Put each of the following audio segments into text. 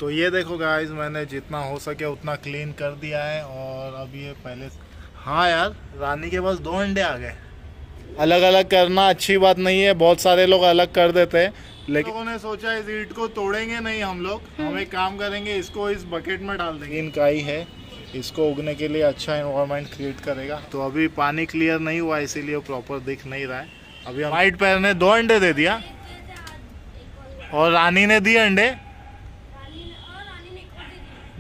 तो ये देखो गाइस, मैंने जितना हो सके उतना क्लीन कर दिया है। और अब ये पहले, हाँ यार, रानी के पास 2 अंडे आ गए। अलग अलग करना अच्छी बात नहीं है, बहुत सारे लोग अलग कर देते हैं, लेकिन लोगों ने सोचा इस ईंट को तोड़ेंगे नहीं हम लोग, हम एक काम करेंगे, इसको इस बकेट में डाल देंगे। इनकाई है, इसको उगने के लिए अच्छा एनवायरनमेंट क्रिएट करेगा। तो अभी पानी क्लियर नहीं हुआ, इसीलिए प्रॉपर दिख नहीं रहा है। अभी वाइट पैर ने 2 अंडे दे दिया और रानी ने दिए अंडे,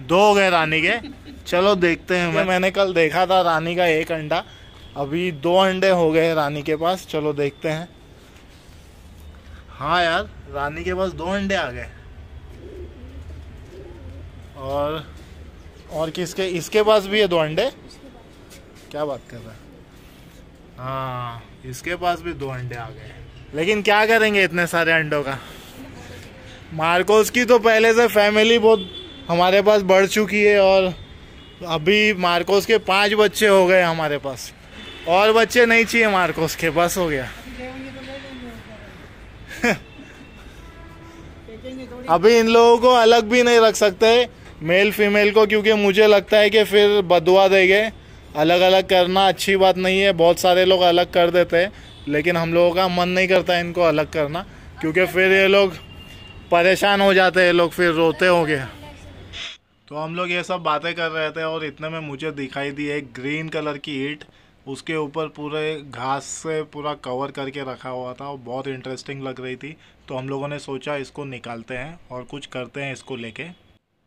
2 हो गए रानी के। चलो देखते हैं। मैंने कल देखा था रानी का 1 अंडा, अभी 2 अंडे हो गए रानी के पास। चलो देखते हैं। हाँ यार, रानी के पास 2 अंडे आ गए। और किसके, इसके पास भी है 2 अंडे। क्या बात कर रहा है? हाँ, इसके पास भी 2 अंडे आ गए। लेकिन क्या करेंगे इतने सारे अंडों का। मार्कोस की तो पहले से फैमिली बहुत हमारे पास बढ़ चुकी है, और अभी मार्कोस के 5 बच्चे हो गए हमारे पास। और बच्चे नहीं चाहिए मार्कोस के, बस हो गया। अभी इन लोगों को अलग भी नहीं रख सकते, मेल फीमेल को, क्योंकि मुझे लगता है कि फिर बदुआ देंगे। अलग अलग करना अच्छी बात नहीं है, बहुत सारे लोग अलग कर देते हैं, लेकिन हम लोगों का मन नहीं करता इनको अलग करना, क्योंकि फिर ये लोग परेशान हो जाते हैं, लोग फिर रोते होंगे। तो हम लोग ये सब बातें कर रहे थे और इतने में मुझे दिखाई दी एक ग्रीन कलर की ईंट, उसके ऊपर पूरे घास से पूरा कवर करके रखा हुआ था, और बहुत इंटरेस्टिंग लग रही थी। तो हम लोगों ने सोचा इसको निकालते हैं और कुछ करते हैं इसको लेके।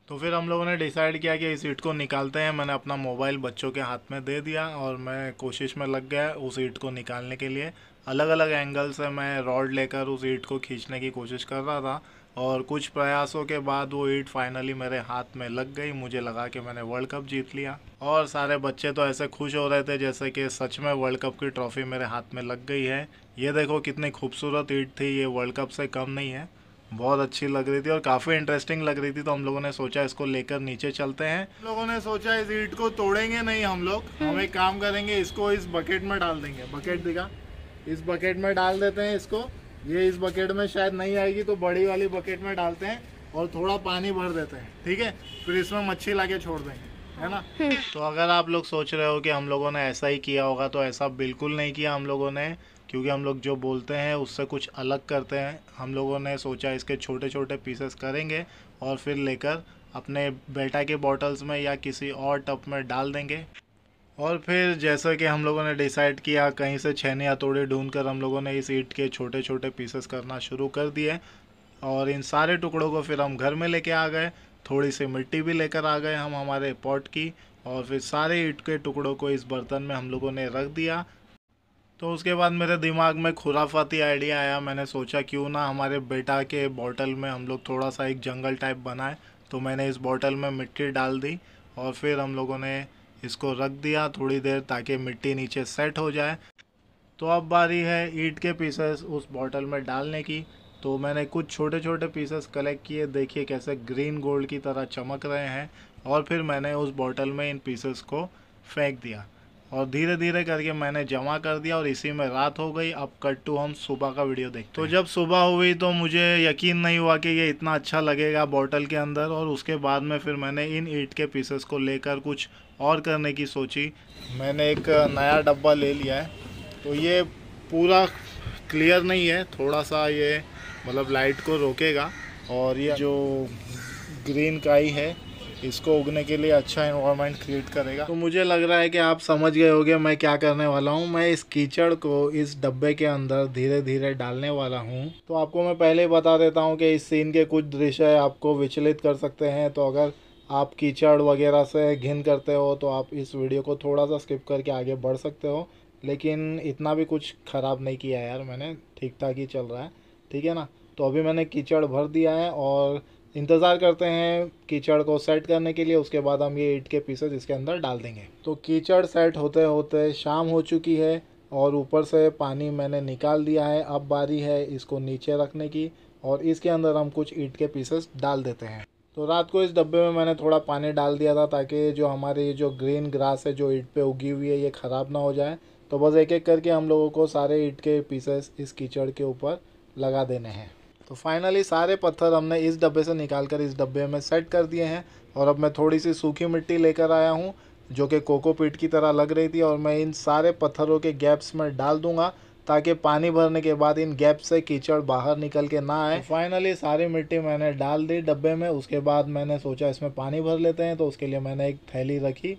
तो फिर हम लोगों ने डिसाइड किया कि इस ईंट को निकालते हैं। मैंने अपना मोबाइल बच्चों के हाथ में दे दिया और मैं कोशिश में लग गया उस ईंट को निकालने के लिए। अलग अलग एंगल से मैं रॉड लेकर उस ईंट को खींचने की कोशिश कर रहा था, और कुछ प्रयासों के बाद वो ईंट फाइनली मेरे हाथ में लग गई। मुझे लगा कि मैंने वर्ल्ड कप जीत लिया, और सारे बच्चे तो ऐसे खुश हो रहे थे जैसे कि सच में वर्ल्ड कप की ट्रॉफी मेरे हाथ में लग गई है। ये देखो कितनी खूबसूरत ईंट थी, ये वर्ल्ड कप से कम नहीं है। बहुत अच्छी लग रही थी और काफ़ी इंटरेस्टिंग लग रही थी। तो हम लोगों ने सोचा इसको लेकर नीचे चलते हैं। हम लोगों ने सोचा इस ईंट को तोड़ेंगे नहीं हम लोग, हम एक काम करेंगे, इसको इस बकेट में डाल देंगे। बकेट दिखा, इस बकेट में डाल देते हैं इसको। ये इस बकेट में शायद नहीं आएगी, तो बड़ी वाली बकेट में डालते हैं और थोड़ा पानी भर देते हैं, ठीक है। फिर इसमें मच्छी लाके छोड़ देंगे, है ना। तो अगर आप लोग सोच रहे हो कि हम लोगों ने ऐसा ही किया होगा, तो ऐसा बिल्कुल नहीं किया हम लोगों ने, क्योंकि हम लोग जो बोलते हैं उससे कुछ अलग करते हैं। हम लोगों ने सोचा इसके छोटे छोटे पीसेस करेंगे और फिर लेकर अपने बेटा के बॉटल्स में या किसी और टब में डाल देंगे। और फिर जैसा कि हम लोगों ने डिसाइड किया, कहीं से छेनी हथौड़ी ढूंढकर हम लोगों ने इस ईंट के छोटे छोटे पीसेस करना शुरू कर दिए, और इन सारे टुकड़ों को फिर हम घर में लेके आ गए। थोड़ी सी मिट्टी भी लेकर आ गए हम हमारे पॉट की, और फिर सारे ईंट के टुकड़ों को इस बर्तन में हम लोगों ने रख दिया। तो उसके बाद मेरे दिमाग में खुराफाती आइडिया आया। मैंने सोचा क्यों ना हमारे बेटा के बॉटल में हम लोग थोड़ा सा एक जंगल टाइप बनाए। तो मैंने इस बॉटल में मिट्टी डाल दी और फिर हम लोगों ने इसको रख दिया थोड़ी देर, ताकि मिट्टी नीचे सेट हो जाए। तो अब बारी है ईंट के पीसेस उस बॉटल में डालने की। तो मैंने कुछ छोटे छोटे पीसेस कलेक्ट किए, देखिए कैसे ग्रीन गोल्ड की तरह चमक रहे हैं। और फिर मैंने उस बॉटल में इन पीसेस को फेंक दिया, और धीरे धीरे करके मैंने जमा कर दिया, और इसी में रात हो गई। अब कट टू हम सुबह का वीडियो देखते हैं। तो जब सुबह हुई तो मुझे यकीन नहीं हुआ कि ये इतना अच्छा लगेगा बॉटल के अंदर। और उसके बाद में फिर मैंने इन ईंट के पीसेस को लेकर कुछ और करने की सोची। मैंने एक नया डब्बा ले लिया है। तो ये पूरा क्लियर नहीं है, थोड़ा सा ये मतलब लाइट को रोकेगा, और ये जो ग्रीन काई है इसको उगने के लिए अच्छा एनवायरनमेंट क्रिएट करेगा। तो मुझे लग रहा है कि आप समझ गए होंगे मैं क्या करने वाला हूँ। मैं इस कीचड़ को इस डब्बे के अंदर धीरे धीरे डालने वाला हूँ। तो आपको मैं पहले ही बता देता हूँ कि इस सीन के कुछ दृश्य आपको विचलित कर सकते हैं। तो अगर आप कीचड़ वगैरह से घिन करते हो तो आप इस वीडियो को थोड़ा सा स्किप करके आगे बढ़ सकते हो। लेकिन इतना भी कुछ ख़राब नहीं किया यार मैंने, ठीक ठाक ही चल रहा है, ठीक है ना। तो अभी मैंने कीचड़ भर दिया है और इंतज़ार करते हैं कीचड़ को सेट करने के लिए। उसके बाद हम ये ईंट के पीसेस इसके अंदर डाल देंगे। तो कीचड़ सेट होते होते शाम हो चुकी है और ऊपर से पानी मैंने निकाल दिया है। अब बारी है इसको नीचे रखने की, और इसके अंदर हम कुछ ईंट के पीसेस डाल देते हैं। तो रात को इस डब्बे में मैंने थोड़ा पानी डाल दिया था, ताकि जो हमारी जो ग्रीन ग्रास है जो ईंट पे उगी हुई है ये ख़राब ना हो जाए। तो बस एक एक करके हम लोगों को सारे ईंट के पीसेस इस कीचड़ के ऊपर लगा देने हैं। तो फाइनली सारे पत्थर हमने इस डब्बे से निकाल कर इस डब्बे में सेट कर दिए हैं। और अब मैं थोड़ी सी सूखी मिट्टी लेकर आया हूँ जो कि कोकोपीट की तरह लग रही थी, और मैं इन सारे पत्थरों के गैप्स में डाल दूंगा ताकि पानी भरने के बाद इन गैप से कीचड़ बाहर निकल के ना आए। तो फाइनली सारी मिट्टी मैंने डाल दी डब्बे में। उसके बाद मैंने सोचा इसमें पानी भर लेते हैं, तो उसके लिए मैंने एक थैली रखी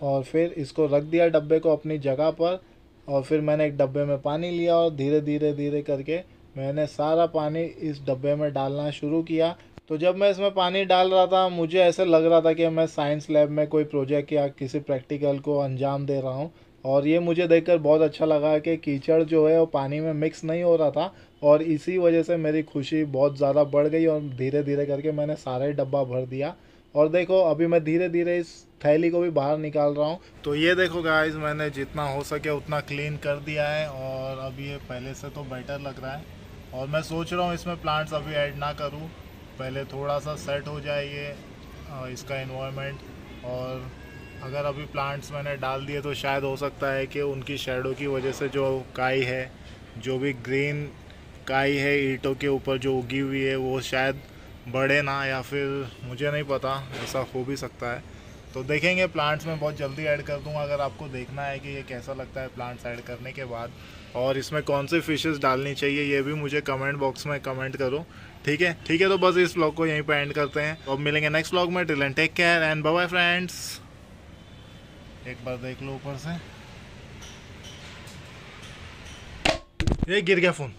और फिर इसको रख दिया डब्बे को अपनी जगह पर। और फिर मैंने एक डब्बे में पानी लिया और धीरे धीरे धीरे करके मैंने सारा पानी इस डब्बे में डालना शुरू किया। तो जब मैं इसमें पानी डाल रहा था मुझे ऐसे लग रहा था कि मैं साइंस लैब में कोई प्रोजेक्ट या किसी प्रैक्टिकल को अंजाम दे रहा हूँ। और ये मुझे देखकर बहुत अच्छा लगा कि कीचड़ जो है वो पानी में मिक्स नहीं हो रहा था, और इसी वजह से मेरी खुशी बहुत ज़्यादा बढ़ गई और धीरे धीरे करके मैंने सारा ही डब्बा भर दिया। और देखो अभी मैं धीरे धीरे इस थैली को भी बाहर निकाल रहा हूँ। तो ये देखो गाइस, मैंने जितना हो सके उतना क्लीन कर दिया है और अभी ये पहले से तो बेटर लग रहा है। और मैं सोच रहा हूँ इसमें प्लांट्स अभी ऐड ना करूँ, पहले थोड़ा सा सेट हो जाए ये इसका एनवायरनमेंट। और अगर अभी प्लांट्स मैंने डाल दिए तो शायद हो सकता है कि उनकी शैडो की वजह से जो काई है, जो भी ग्रीन काई है ईंटों के ऊपर जो उगी हुई है, वो शायद बढ़े ना, या फिर मुझे नहीं पता, ऐसा हो भी सकता है। तो देखेंगे, प्लांट्स में बहुत जल्दी ऐड कर दूंगा। अगर आपको देखना है कि ये कैसा लगता है प्लांट्स ऐड करने के बाद और इसमें कौन सी फिशेस डालनी चाहिए, ये भी मुझे कमेंट बॉक्स में कमेंट करो। ठीक है तो बस इस व्लॉग को यहीं पे एंड करते हैं। अब मिलेंगे नेक्स्ट व्लॉग में। Till then take care and bye bye friends. एक बार देख लो ऊपर से, ये गिर गया फ़ोन।